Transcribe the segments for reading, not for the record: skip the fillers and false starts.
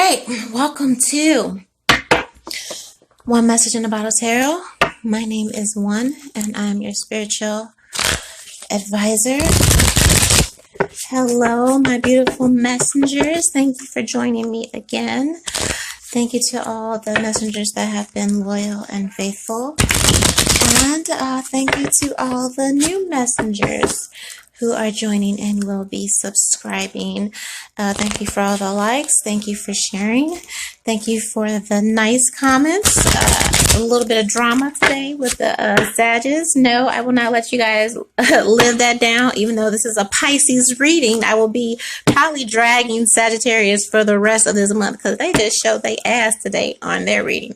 right, welcome to One Message in a Bottle Tarot. My name is One, and I'm your spiritual advisor. Hello, my beautiful messengers. Thank you for joining me again. Thank you to all the messengers that have been loyal and faithful. And thank you to all the new messengers who are joining and will be subscribing. Thank you for all the likes. Thank you for sharing. Thank you for the nice comments. A little bit of drama today with the Sages. No, I will not let you guys live that down. Even though this is a Pisces reading, I will be probably dragging Sagittarius for the rest of this month because they just showed they ass today on their reading.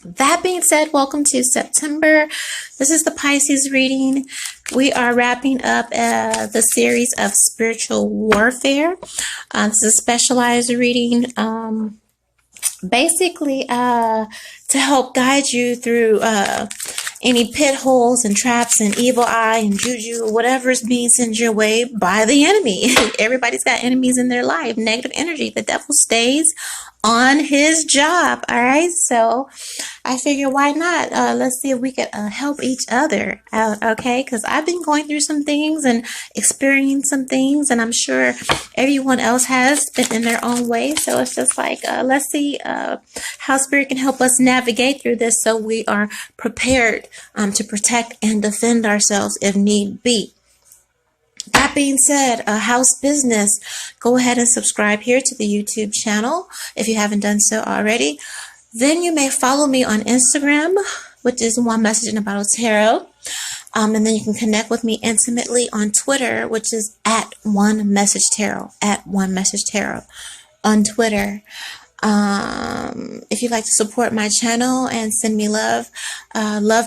That being said, welcome to September. This is the Pisces reading. We are wrapping up the series of spiritual warfare. This is a specialized reading, basically to help guide you through any pit holes and traps and evil eye and juju, whatever's being sent your way by the enemy. Everybody's got enemies in their life, negative energy. The devil stays on his job. All right, so I figure why not? Let's see if we could help each other out. Okay, because I've been going through some things and experiencing some things, and I'm sure everyone else has been in their own way. So it's just like let's see how spirit can help us navigate through this, so we are prepared to protect and defend ourselves if need be. That being said, house business, go ahead and subscribe here to the YouTube channel if you haven't done so already. Then you may follow me on Instagram, which is One Message in a Bottle Tarot. And then you can connect with me intimately on Twitter, which is at One Message Tarot, at One Message Tarot on Twitter. If you'd like to support my channel and send me love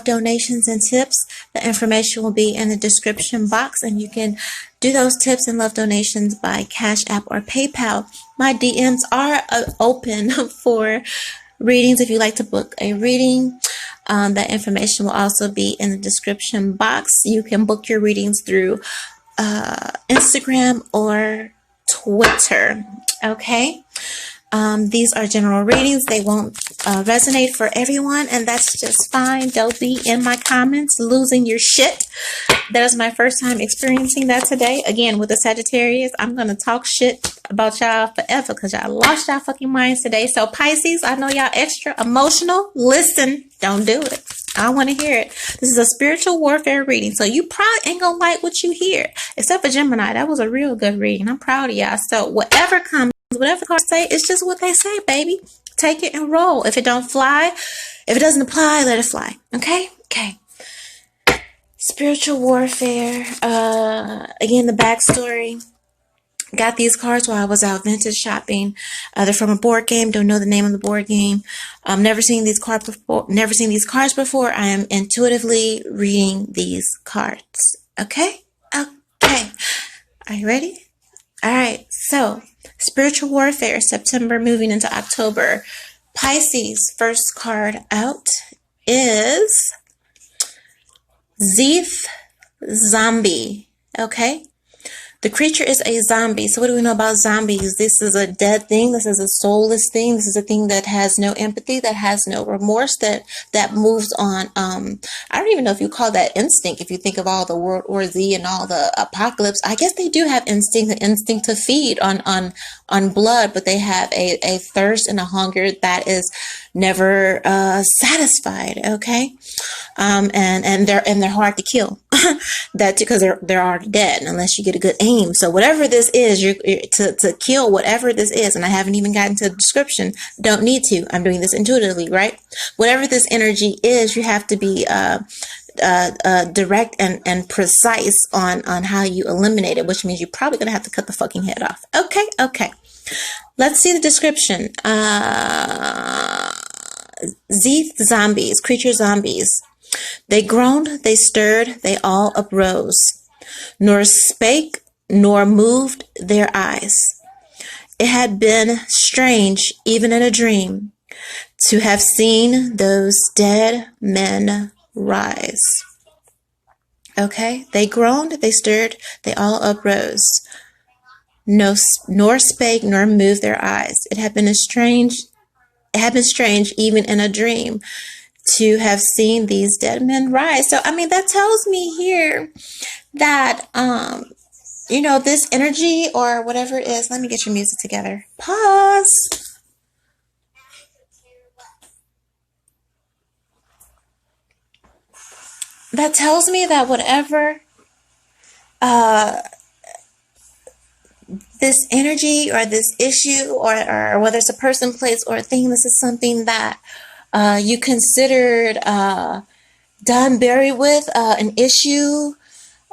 donations and tips, the information will be in the description box, and you can do those tips and love donations by Cash App or PayPal. My DMs are open for readings if you'd like to book a reading. That information will also be in the description box. You can book your readings through Instagram or Twitter. Okay. These are general readings. They won't resonate for everyone, and that's just fine. Don't be in my comments losing your shit. That is my first time experiencing that today. Again, with the Sagittarius, I'm going to talk shit about y'all forever because y'all lost y'all fucking minds today. So Pisces, I know y'all extra emotional. Listen, don't do it. I want to hear it. This is a spiritual warfare reading, so you probably ain't going to like what you hear. Except for Gemini. That was a real good reading. I'm proud of y'all. So whatever comes, whatever the cards say, it's just what they say, baby. Take it and roll. If it don't fly, if it doesn't apply, let it fly. Okay? Okay. Spiritual warfare. Again, the backstory. Got these cards while I was out vintage shopping. They're from a board game. Don't know the name of the board game. Never seen these cards before. Never seen these cards before. I am intuitively reading these cards. Okay? Okay. Are you ready? All right. So, spiritual warfare, September moving into October. Pisces, first card out is Zeeth Zombie. Okay? The creature is a zombie. So what do we know about zombies? This is a dead thing. This is a soulless thing. This is a thing that has no empathy, that has no remorse, that moves on. I don't even know if you call that instinct. If you think of all the World War Z and all the apocalypse, I guess they do have instinct, the instinct to feed on blood, but they have a thirst and a hunger that is never satisfied. Okay, and they're hard to kill. That because they're already dead unless you get a good aim. So whatever this is, you're to kill whatever this is, and I haven't even gotten to the description. Don't need to. I'm doing this intuitively, right? Whatever this energy is, you have to be direct and precise on how you eliminate it, which means you're probably gonna have to cut the fucking head off. Okay, okay. Let's see the description. Zeeth zombies, creature zombies. They groaned, they stirred, they all uprose, nor spake, nor moved their eyes. It had been strange, even in a dream, to have seen those dead men rise. Okay, they groaned, they stirred, they all uprose. no, nor spake, nor moved their eyes. It had been strange even in a dream to have seen these dead men rise. So, I mean, that tells me here that, this energy or whatever it is, let me get your music together. Pause. That tells me that whatever this energy or this issue or whether it's a person, place, or a thing, this is something that you considered done, buried with an issue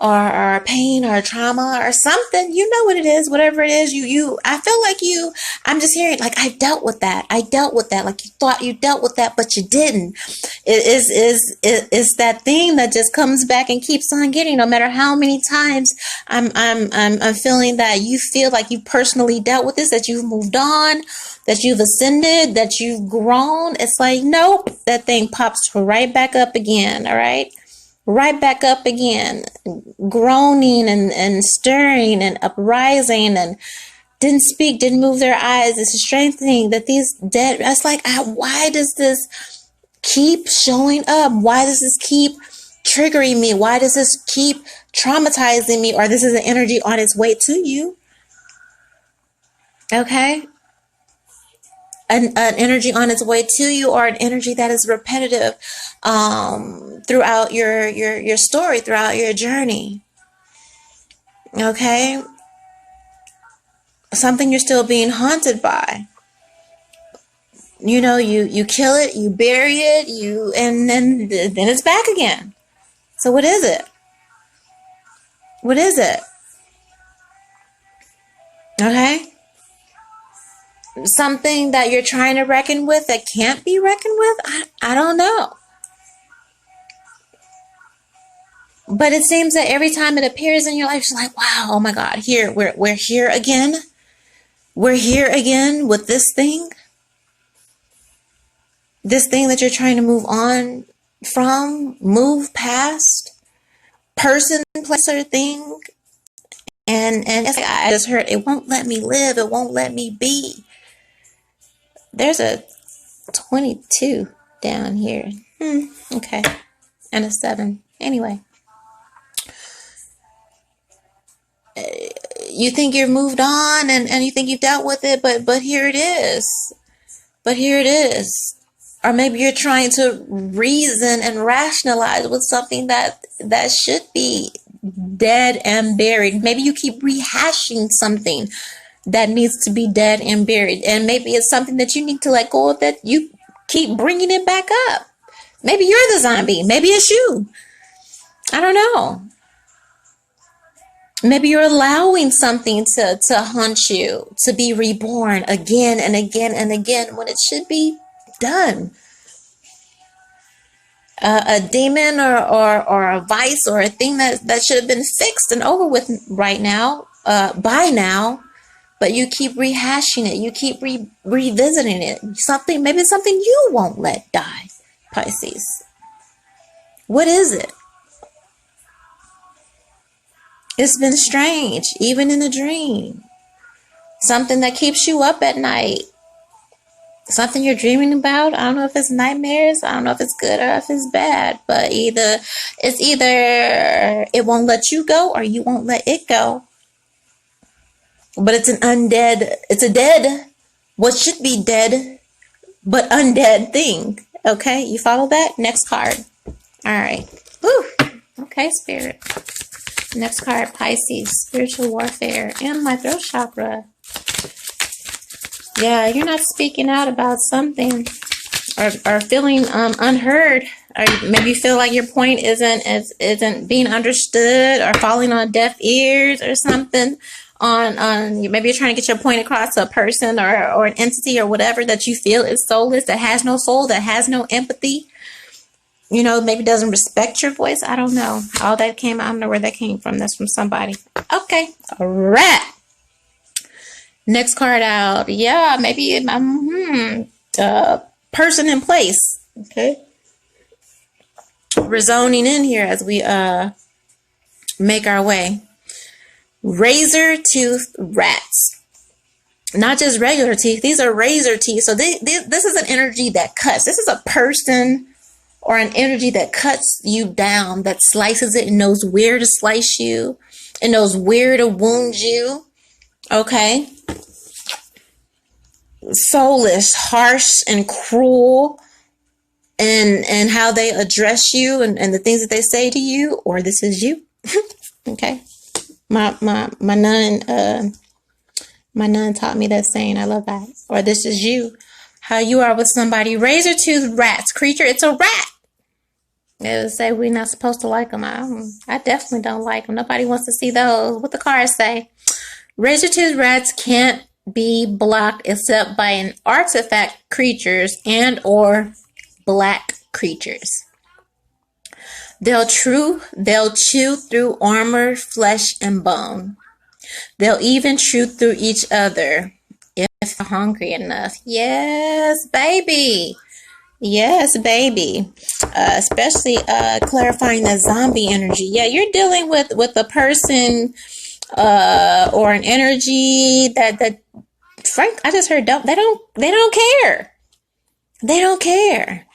or pain or trauma or something. You know what it is, whatever it is. I feel like I'm just hearing, like, I dealt with that. Like, you thought you dealt with that, but you didn't. It's that thing that just comes back and keeps on getting, no matter how many times I'm feeling that you feel like you personally dealt with this, that you've moved on, that you've ascended, that you've grown. It's like, nope, that thing pops right back up again. All right. Right back up again, groaning and stirring and uprising, and didn't speak, didn't move their eyes. It's a strange thing that these dead, it's like, why does this keep showing up? Why does this keep triggering me? Why does this keep traumatizing me? Or this is an energy on its way to you. Okay? An energy on its way to you, or an energy that is repetitive throughout your story, throughout your journey. Okay? Something you're still being haunted by. You kill it, you bury it, and then it's back again. So what is it? What is it? Okay? Something that you're trying to reckon with that can't be reckoned with? I don't know. But it seems that every time it appears in your life, it's like, wow, oh my God, we're here again. We're here again with this thing. This thing that you're trying to move on from, move past, person, place, or thing. And I just heard, it won't let me live. It won't let me be. There's a 22 down here. Okay. And a 7. Anyway. You think you've moved on and you think you've dealt with it, but here it is. But here it is. Or maybe you're trying to reason and rationalize with something that should be dead and buried. Maybe you keep rehashing something that needs to be dead and buried. And maybe it's something that you need to let go of, that you keep bringing it back up. Maybe you're the zombie. Maybe it's you. I don't know. Maybe you're allowing something to haunt you, to be reborn again and again and again when it should be done. A demon or a vice or a thing that should have been fixed and over with right now, by now, but you keep rehashing it. You keep revisiting it. Maybe it's something you won't let die, Pisces. What is it? It's been strange, even in a dream. Something that keeps you up at night. Something you're dreaming about. I don't know if it's nightmares. I don't know if it's good or if it's bad. But either it won't let you go or you won't let it go. But it's a dead, what should be dead, but undead thing. Okay, you follow that? Next card. All right. Woo. Okay, Spirit. Next card, Pisces, spiritual warfare, and my throat chakra. Yeah, you're not speaking out about something, or feeling unheard, or maybe you feel like your point isn't being understood, or falling on deaf ears, or something. Maybe you're trying to get your point across to a person or an entity or whatever that you feel is soulless, that has no soul, that has no empathy. Maybe doesn't respect your voice. I don't know. All that came, I don't know where that came from. That's from somebody. Okay. All right. Next card out. Yeah, maybe person in place. Okay. We're zoning in here as we make our way. razor tooth rats. Not just regular teeth, these are razor teeth. So this is an energy that cuts. This is a person or an energy that cuts you down, that slices it and knows where to slice you. It knows where to wound you. Okay? Soulless, harsh, and cruel and how they address you and the things that they say to you, or this is you. Okay? My nun taught me that saying. I love that. Or this is you. How you are with somebody. Razor tooth rats. Creature, it's a rat. They would say we're not supposed to like them. I definitely don't like them. Nobody wants to see those. What the cards say. Razor tooth rats can't be blocked except by an artifact creatures and or black creatures. They'll chew through armor, flesh, and bone. They'll even chew through each other if they're hungry enough. Yes, baby. Yes, baby. Especially clarifying the zombie energy. Yeah, you're dealing with a person or an energy that Frank, I just heard they don't care. They don't care.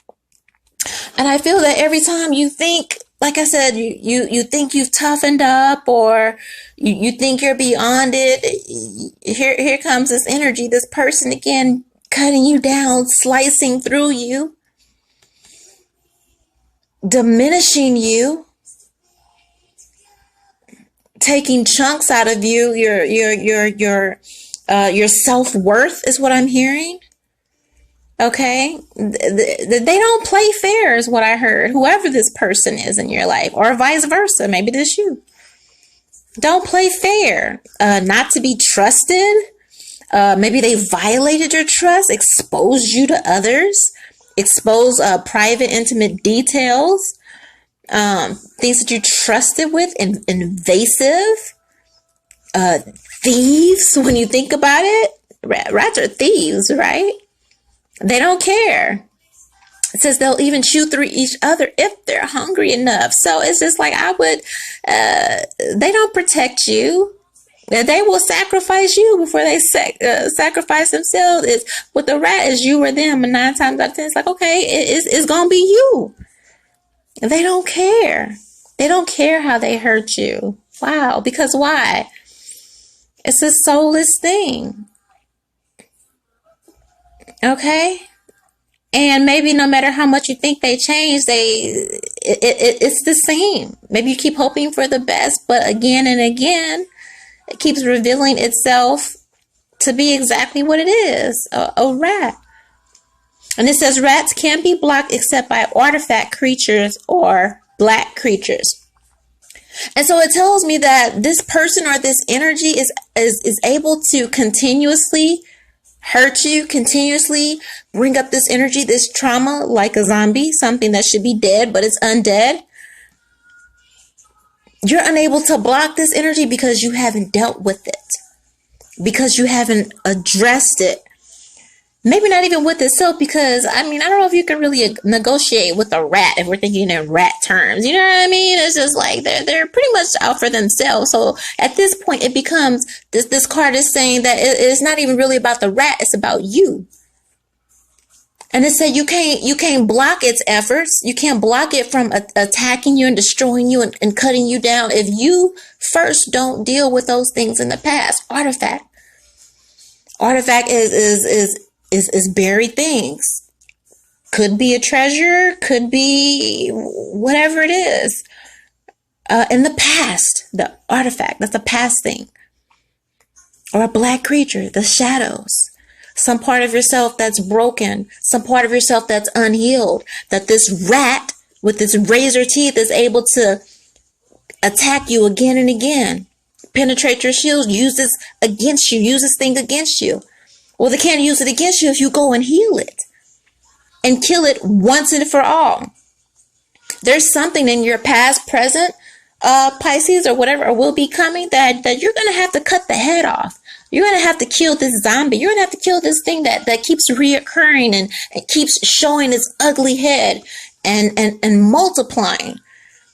And I feel that every time you think, like I said, you think you've toughened up or you think you're beyond it, here comes this energy, this person again, cutting you down, slicing through you, diminishing you, taking chunks out of you, your self-worth is what I'm hearing. Okay, they don't play fair is what I heard. Whoever this person is in your life, or vice versa, maybe this you. Don't play fair. Not to be trusted. Maybe they violated your trust, exposed you to others, exposed private, intimate details, things that you trusted with, invasive, thieves. When you think about it, rats are thieves, right? They don't care. It says they'll even chew through each other if they're hungry enough. So it's just like they don't protect you. They will sacrifice you before they sacrifice themselves. It's with the rat is you or them. And 9 times out of 10, it's like, okay, it's going to be you. They don't care. They don't care how they hurt you. Wow. Because why? It's a soulless thing. Okay, and maybe no matter how much you think they change, it's the same. Maybe you keep hoping for the best, but again and again, it keeps revealing itself to be exactly what it is, a rat. And it says rats can't be blocked except by artifact creatures or black creatures. And so it tells me that this person or this energy is able to continuously hurt you, continuously bring up this energy, this trauma, like a zombie, something that should be dead, but it's undead. You're unable to block this energy because you haven't dealt with it, because you haven't addressed it. Maybe not even with itself, because, I don't know if you can really negotiate with a rat if we're thinking in rat terms. You know what I mean? It's just like they're pretty much out for themselves. So at this point, it becomes, this card is saying that it's not even really about the rat, it's about you. And it said you can't block its efforts. You can't block it from attacking you and destroying you and cutting you down if you first don't deal with those things in the past. Artifact is buried things. Could be a treasure, could be whatever it is. In the past, the artifact, that's a past thing. Or a black creature, the shadows. Some part of yourself that's broken, some part of yourself that's unhealed, that this rat with its razor teeth is able to attack you again and again. Penetrate your shield, use this against you, use this thing against you. Well, they can't use it against you if you go and heal it and kill it once and for all. There's something in your past, present, Pisces or whatever, or will be coming that you're going to have to cut the head off. You're going to have to kill this zombie. You're going to have to kill this thing that keeps reoccurring and keeps showing its ugly head and multiplying.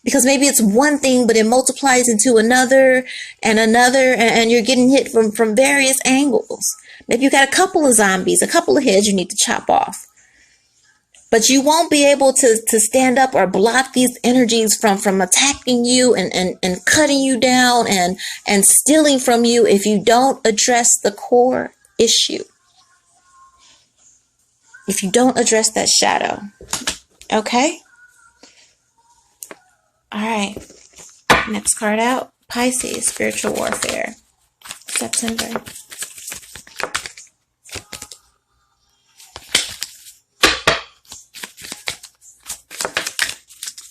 Because maybe it's one thing, but it multiplies into another and another, and you're getting hit from various angles. Maybe you got a couple of zombies, a couple of heads you need to chop off. But you won't be able to stand up or block these energies from attacking you and cutting you down and stealing from you if you don't address the core issue. If you don't address that shadow. Okay? All right. Next card out. Pisces, spiritual warfare. September.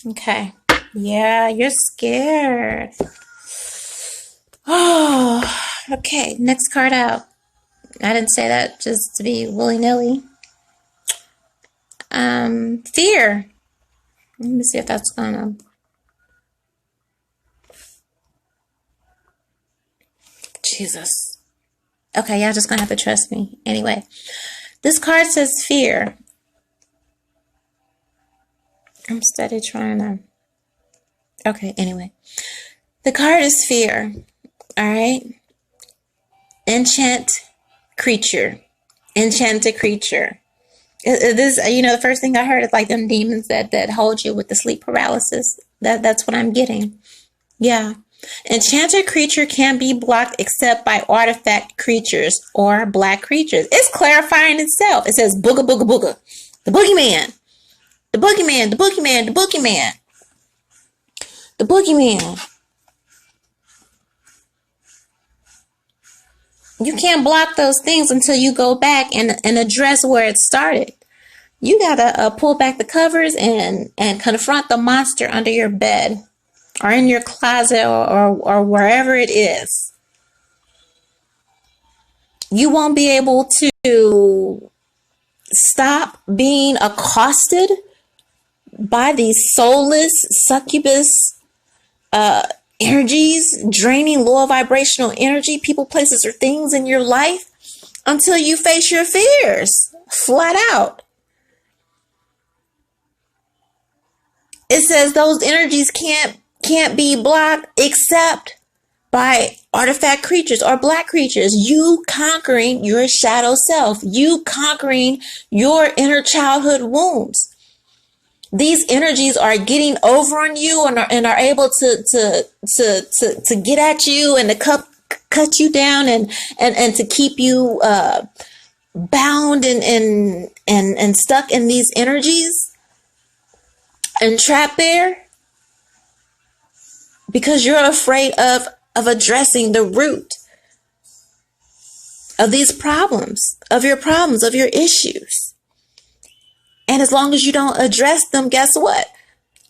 Okay. Yeah, you're scared. Oh, okay. Next card out. I didn't say that just to be willy-nilly. Fear. Let me see if that's gonna. Jesus. Okay, y'all just gonna have to trust me. Anyway, this card says fear. I'm steady trying to. Okay, anyway. The card is fear. Alright? Enchant creature. Enchanted creature. This, the first thing I heard is like them demons that hold you with the sleep paralysis. That's what I'm getting. Yeah. Enchanted creature can be blocked except by artifact creatures or black creatures. It's clarifying itself. It says booga booga booga. The boogeyman. The boogeyman, the boogeyman, the boogeyman. The boogeyman. You can't block those things until you go back and address where it started. You gotta pull back the covers and confront the monster under your bed or in your closet or wherever it is. You won't be able to stop being accosted by these soulless succubus energies, draining low vibrational energy, people, places, or things in your life until you face your fears flat out. It says those energies can't be blocked except by artifact creatures or black creatures. You conquering your shadow self, you conquering your inner childhood wounds. These energies are getting over on you and are able to get at you and to cut you down and to keep you bound and stuck in these energies and trapped there because you're afraid of addressing the root of these problems, of your issues. And as long as you don't address them, guess what?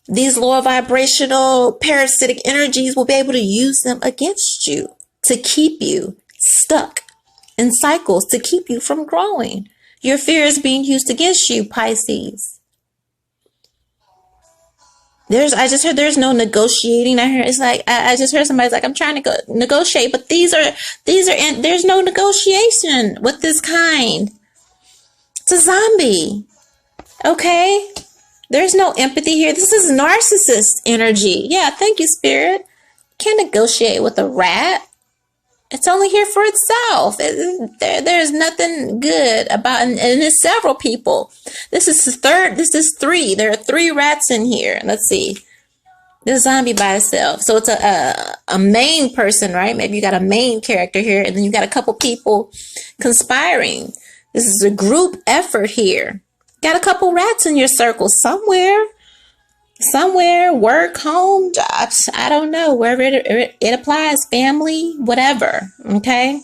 These lower vibrational parasitic energies will be able to use them against you to keep you stuck in cycles, to keep you from growing. Your fear is being used against you, Pisces. I just heard there's no negotiating. I just heard somebody's like, I'm trying to negotiate, but there's no negotiation with this kind. It's a zombie. Okay? There's no empathy here. This is narcissist energy. Yeah, thank you, Spirit. Can't negotiate with a rat. It's only here for itself. There's nothing good about, and there's several people. This is three. There are 3 rats in here. Let's see. This zombie by itself. So it's a main person, right? Maybe you got a main character here, and then you got a couple people conspiring. This is a group effort here. Got a couple rats in your circle somewhere, work, home, jobs, I don't know, wherever it applies, family, whatever, okay?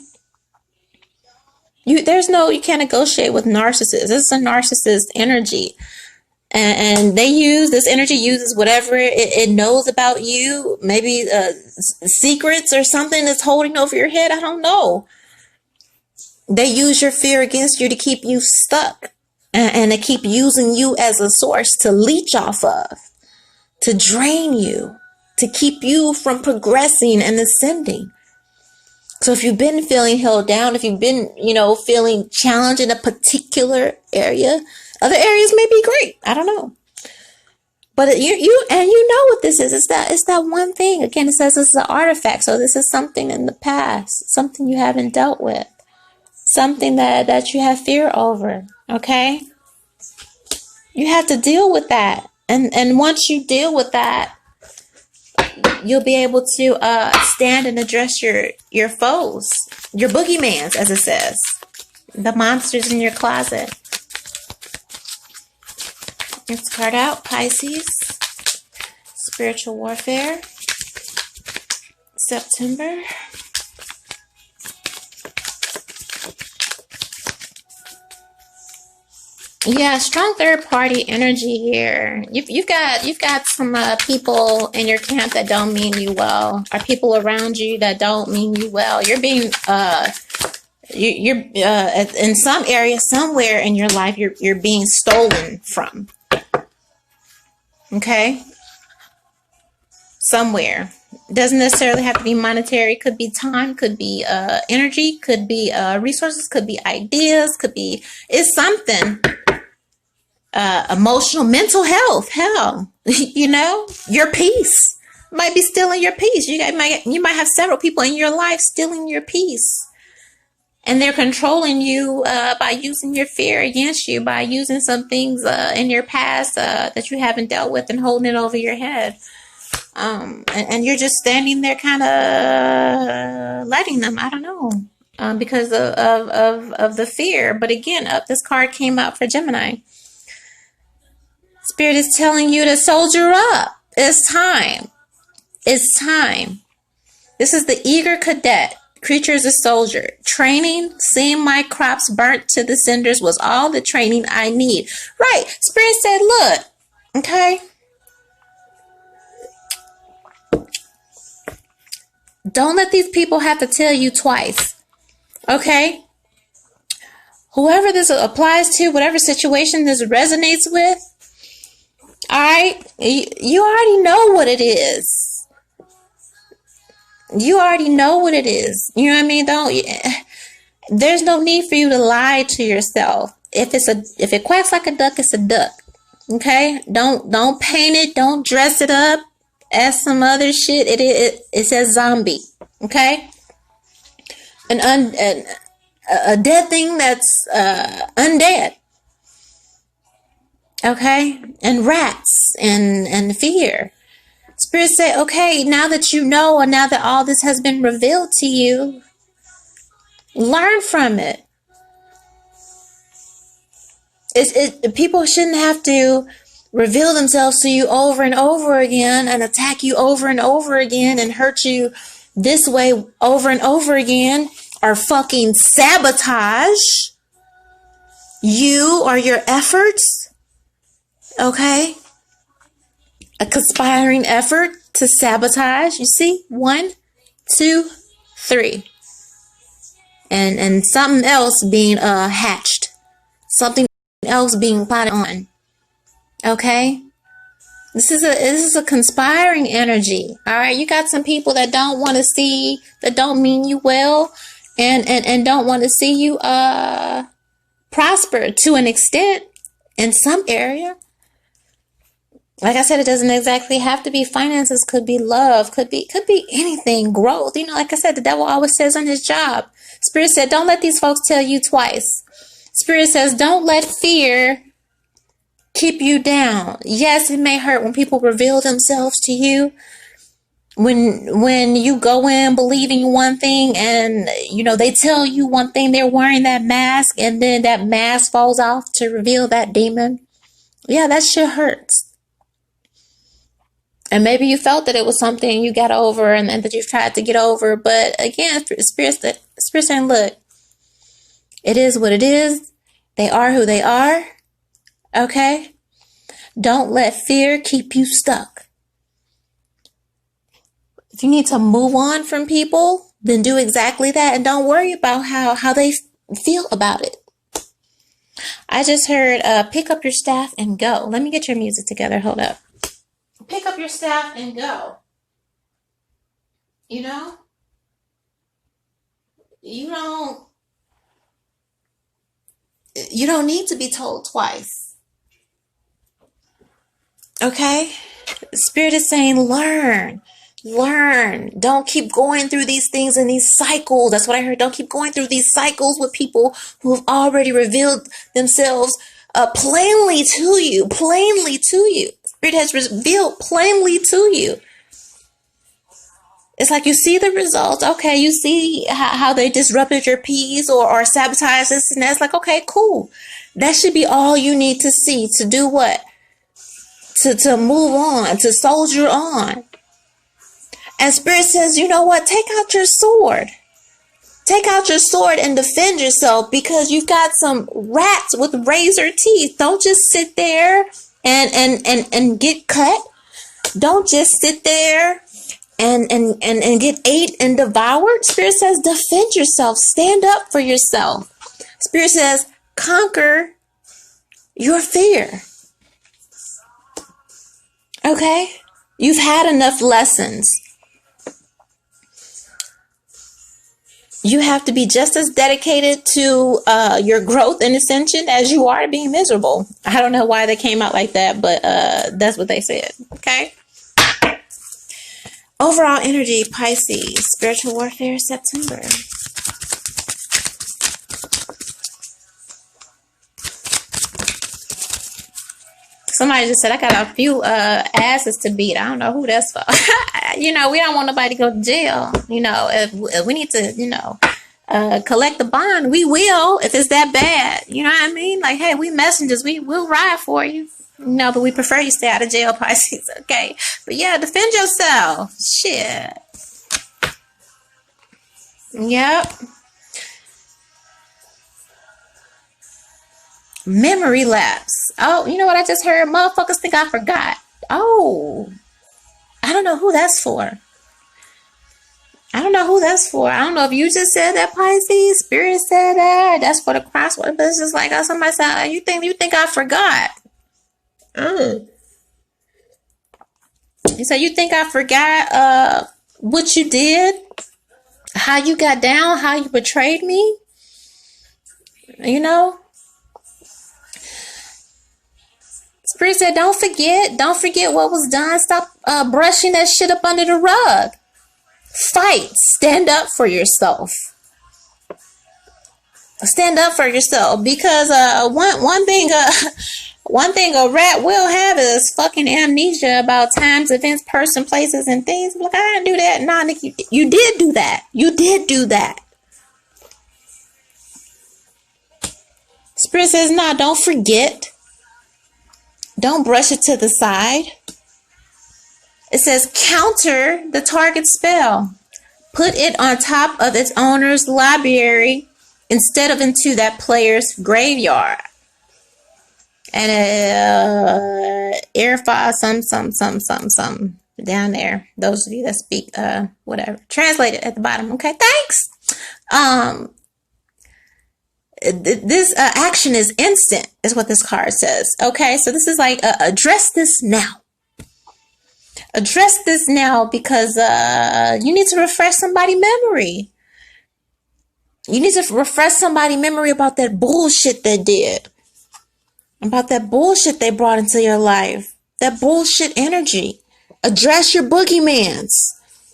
You can't negotiate with narcissists. This is a narcissist energy. And this energy uses whatever it knows about you, maybe secrets or something that's holding over your head, I don't know. They use your fear against you to keep you stuck. And they keep using you as a source to leech off of, to drain you, to keep you from progressing and ascending. So if you've been feeling held down, if you've been, feeling challenged in a particular area, other areas may be great. I don't know. But you know what this is. It's that one thing. Again, it says this is an artifact. So this is something in the past, something you haven't dealt with, something that you have fear over. Okay, you have to deal with that, and once you deal with that, you'll be able to stand and address your foes, your boogeymans, as it says, the monsters in your closet. Let's card out Pisces. Spiritual warfare. September. Yeah, strong third party energy here. You've got some people in your camp that don't mean you well, or people around you that don't mean you well. You're being you're in some area somewhere in your life you're being stolen from. Okay? Somewhere. Doesn't necessarily have to be monetary. Could be time, could be energy, could be resources, could be ideas, it's something. Emotional, mental health, hell, your peace might be stealing your peace. You might have several people in your life stealing your peace, and they're controlling you by using your fear against you, by using some things in your past that you haven't dealt with and holding it over your head. And you're just standing there kind of letting them, I don't know, because of the fear. But again, this card came out for Gemini. Spirit is telling you to soldier up. It's time. It's time. This is the eager cadet. Creature is a soldier. Training, seeing my crops burnt to the cinders was all the training I need. Right. Spirit said, look, okay? Don't let these people have to tell you twice. Okay? Whoever this applies to, whatever situation this resonates with, all right, you already know what it is. You already know what it is. You know what I mean? There's no need for you to lie to yourself. If it quacks like a duck, it's a duck. Okay? Don't paint it. Don't dress it up as some other shit. It says zombie. Okay? A dead thing that's undead. Okay? And rats and fear. Spirit say, okay, now that you know, and now that all this has been revealed to you, learn from it. People shouldn't have to reveal themselves to you over and over again and attack you over and over again and hurt you this way over and over again, or fucking sabotage you or your efforts. Okay? A conspiring effort to sabotage. You see? 1, 2, 3. And something else being hatched. Something else being plotted on. Okay? This is a conspiring energy. Alright? You got some people that don't want to see, that don't mean you well, and don't want to see you prosper to an extent in some area. Like I said, it doesn't exactly have to be finances. Could be love. Could be anything. Growth. Like I said, the devil always says on his job. Spirit said, don't let these folks tell you twice. Spirit says, don't let fear keep you down. Yes, it may hurt when people reveal themselves to you. When you go in believing one thing and, they tell you one thing, they're wearing that mask, and then that mask falls off to reveal that demon. Yeah, that shit hurts. And maybe you felt that it was something you got over and that you've tried to get over. But again, Spirit saying, look, it is what it is. They are who they are. Okay? Don't let fear keep you stuck. If you need to move on from people, then do exactly that. And don't worry about how they feel about it. I just heard, pick up your staff and go. Let me get your music together. Hold up. Pick up your staff and go. You don't need to be told twice. Okay? Spirit is saying, learn. Learn. Don't keep going through these things and these cycles. That's what I heard. Don't keep going through these cycles with people who have already revealed themselves plainly to you. Plainly to you. Spirit has revealed plainly to you. It's like you see the results. Okay, you see how they disrupted your peace or sabotaged this and that. It's like, okay, cool. That should be all you need to see to do what? To move on, to soldier on. And Spirit says, you know what? Take out your sword. Take out your sword and defend yourself, because you've got some rats with razor teeth. Don't just sit there and get cut. Don't just sit there and get ate and devoured. Spirit says, defend yourself. Stand up for yourself. Spirit says, conquer your fear. Okay? You've had enough lessons. You have to be just as dedicated to your growth and ascension as you are to being miserable. I don't know why they came out like that, but that's what they said. Okay? Overall energy, Pisces, spiritual warfare, September. Somebody just said, I got a few asses to beat. I don't know who that's for. We don't want nobody to go to jail. If we need to, collect the bond, we will, if it's that bad. You know what I mean? Like, hey, we messengers. We'll ride for you. No, but we prefer you stay out of jail, Pisces. Okay. But yeah, defend yourself. Shit. Yep. Memory lapse. Oh, you know what I just heard? Motherfuckers think I forgot. Oh. I don't know who that's for. I don't know if you just said that, Pisces. Spirit said that. That's for the crossword. But it's just like somebody said, you think I forgot. You said you think I forgot what you did, how you got down, how you betrayed me. Spirit said, don't forget what was done. Stop brushing that shit up under the rug. Fight. Stand up for yourself. Stand up for yourself, because one thing a rat will have is fucking amnesia about times, events, person, places, and things. Look, I didn't do that. Nah, Nick, you did do that. You did do that. Spirit says, nah, don't forget. Don't brush it to the side. It says, counter the target spell. Put it on top of its owner's library instead of into that player's graveyard. And air file some down there. Those of you that speak whatever. Translate it at the bottom. Okay, thanks. This action is instant, is what this card says. Okay, so this is like address this now. Address this now, because you need to refresh somebody's memory. You need to refresh somebody's memory about that bullshit they did. About that bullshit they brought into your life. That bullshit energy. Address your boogeymans.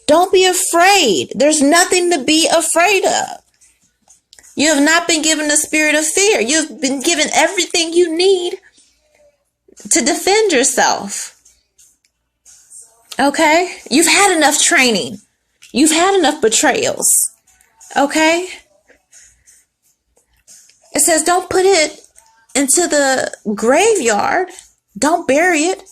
Don't be afraid. There's nothing to be afraid of. You have not been given the spirit of fear. You've been given everything you need to defend yourself. Okay? You've had enough training. You've had enough betrayals. Okay? It says don't put it into the graveyard. Don't bury it.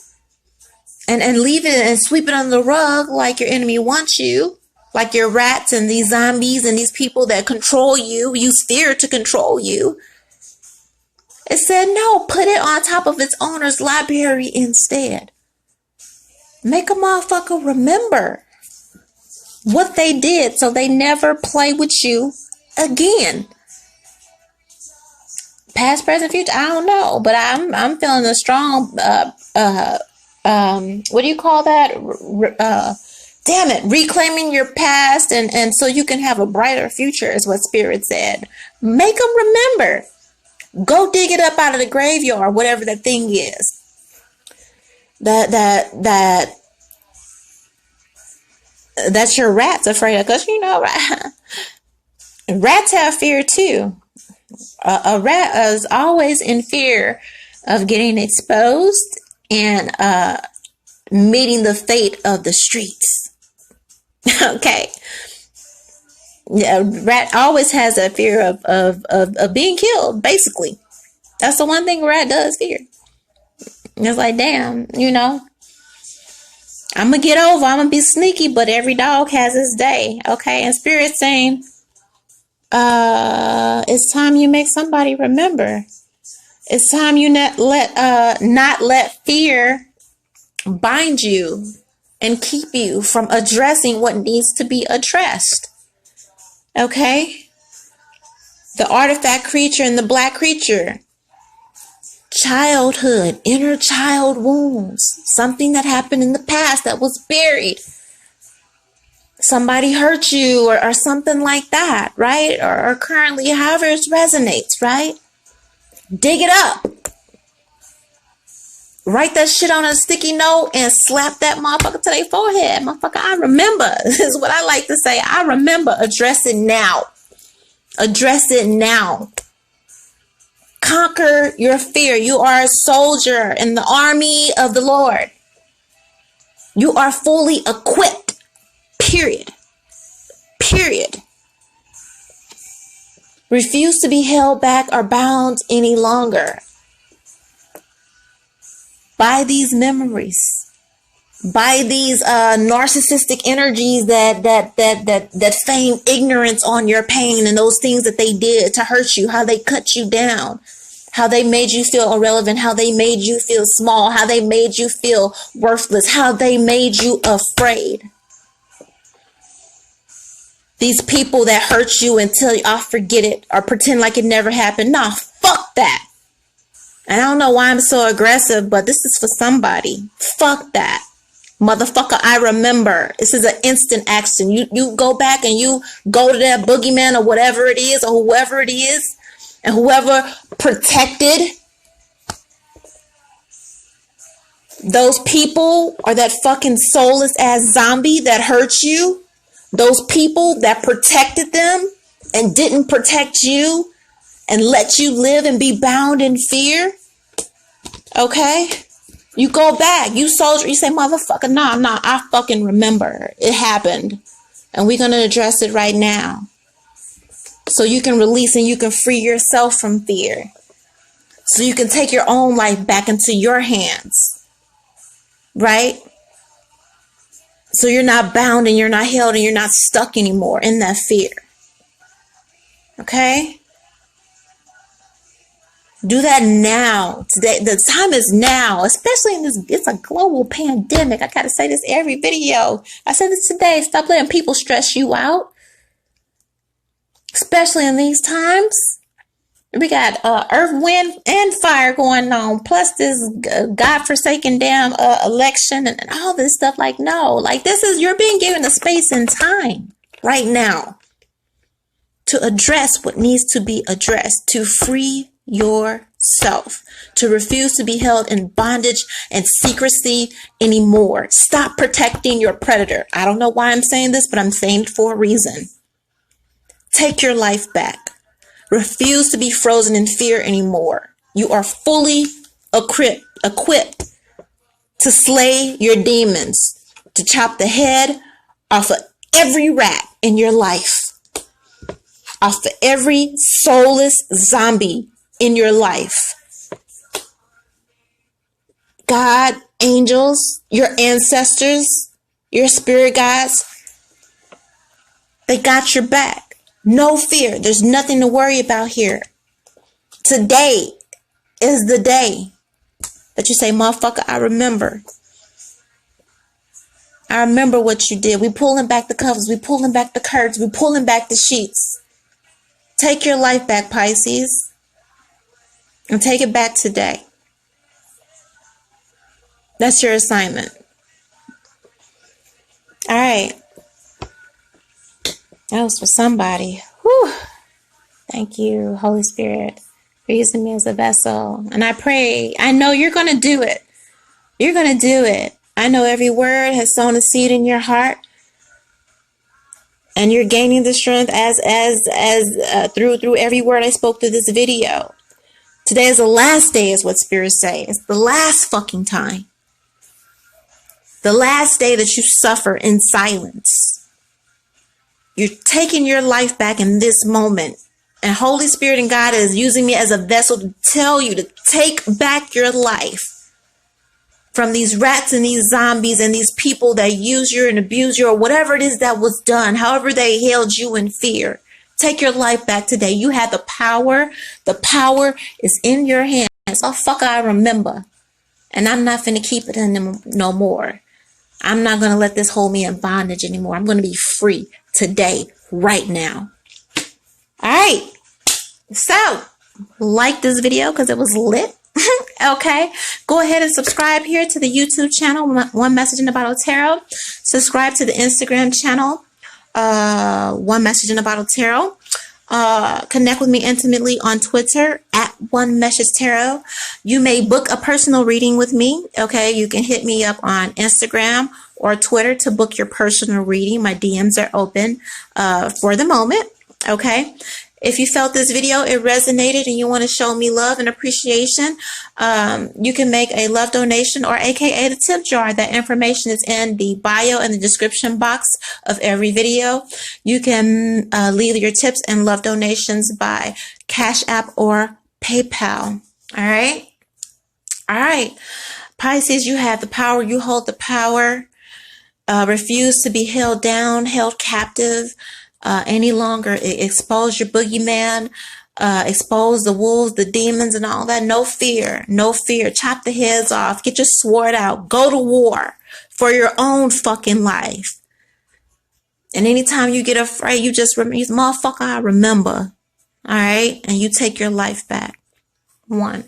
And leave it and sweep it under the rug like your enemy wants you. Like your rats and these zombies and these people that control you, use fear to control you. It said, no, put it on top of its owner's library instead. Make a motherfucker remember what they did so they never play with you again. Past, present, future, I don't know. But I'm feeling a strong, what do you call that? Damn it, reclaiming your past and so you can have a brighter future is what Spirit said. Make them remember. Go dig it up out of the graveyard, whatever that thing is. that your rat's afraid of. Because, rats have fear too. A rat is always in fear of getting exposed and meeting the fate of the streets. Okay. Yeah, a rat always has a fear of being killed, basically. That's the one thing a rat does fear. It's like, damn, I'm going to get over. I'm going to be sneaky, but every dog has its day. Okay. And Spirit's saying, it's time you make somebody remember. It's time you not let fear bind you and keep you from addressing what needs to be addressed. Okay? The artifact creature and the black creature. Childhood, inner child wounds. Something that happened in the past that was buried. Somebody hurt you or something like that, right? Or currently however it resonates, right? Dig it up. Write that shit on a sticky note and slap that motherfucker to their forehead. Motherfucker, I remember. This is what I like to say. I remember. Address it now. Address it now. Conquer your fear. You are a soldier in the army of the Lord. You are fully equipped. Period. Period. Refuse to be held back or bound any longer by these memories, by these narcissistic energies that feign ignorance on your pain and those things that they did to hurt you, how they cut you down, how they made you feel irrelevant, how they made you feel small, how they made you feel worthless, how they made you afraid. These people that hurt you and tell you, I'll forget it or pretend like it never happened. Nah, fuck that. And I don't know why I'm so aggressive, but this is for somebody. Fuck that. Motherfucker, I remember. This is an instant action. You go back and you go to that boogeyman or whatever it is or whoever it is and whoever protected those people or that fucking soulless ass zombie that hurt you. Those people that protected them and didn't protect you and let you live and be bound in fear. Okay? You go back. You soldier. You say, motherfucker, nah, I fucking remember. It happened. And we're going to address it right now. So you can release and you can free yourself from fear. So you can take your own life back into your hands. Right? So you're not bound and you're not held and you're not stuck anymore in that fear. Okay? Do that now. Today, the time is now, especially in this, it's a global pandemic. I gotta say this every video. I said this today. Stop letting people stress you out. Especially in these times. We got earth, wind, and fire going on. Plus this godforsaken damn election and all this stuff. Like, no. Like, you're being given a space and time right now to address what needs to be addressed. To free yourself. To refuse to be held in bondage and secrecy anymore. Stop protecting your predator. I don't know why I'm saying this, but I'm saying it for a reason. Take your life back. Refuse to be frozen in fear anymore. You are fully equipped to slay your demons, to chop the head off of every rat in your life, off of every soulless zombie in your life. God, angels, your ancestors, your spirit guides, they got your back. No fear. There's nothing to worry about here. Today is the day that you say, motherfucker, I remember. I remember what you did. We pulling back the covers. We pulling back the curtains. We pulling back the sheets. Take your life back, Pisces. And take it back today. That's your assignment. All right. That was for somebody. Whew. Thank you, Holy Spirit, for using me as a vessel. And I pray, I know you're going to do it. You're going to do it. I know every word has sown a seed in your heart. And you're gaining the strength through every word I spoke through this video. Today is the last day, is what spirits say. It's the last fucking time. The last day that you suffer in silence. You're taking your life back in this moment. And Holy Spirit and God is using me as a vessel to tell you to take back your life from these rats and these zombies and these people that use you and abuse you, or whatever it is that was done, however they held you in fear. Take your life back today. You have the power. The power is in your hands. Oh, fuck, I remember. And I'm not finna keep it in them no more. I'm not going to let this hold me in bondage anymore. I'm going to be free today, right now. All right. So, like this video because it was lit. Okay, go ahead and subscribe here to the YouTube channel, One Message in a Bottle Tarot. Subscribe to the Instagram channel, One Message in a Bottle Tarot. Connect with me intimately on Twitter at One Message Tarot. You may book a personal reading with me. Okay, you can hit me up on Instagram or Twitter to book your personal reading. My DMs are open for the moment. Okay. If you felt this video, it resonated, and you want to show me love and appreciation, you can make a love donation, or AKA the tip jar. That information is in the bio and the description box of every video. You can leave your tips and love donations by Cash App or PayPal. All right? All right. Pisces, you have the power. You hold the power. Refuse to be held down, held captive any longer. Expose your boogeyman, expose the wolves, the demons, and all that. No fear, no fear. Chop the heads off. Get your sword out. Go to war for your own fucking life. And anytime you get afraid, you just remember, motherfucker, I remember. All right? And you take your life back. One.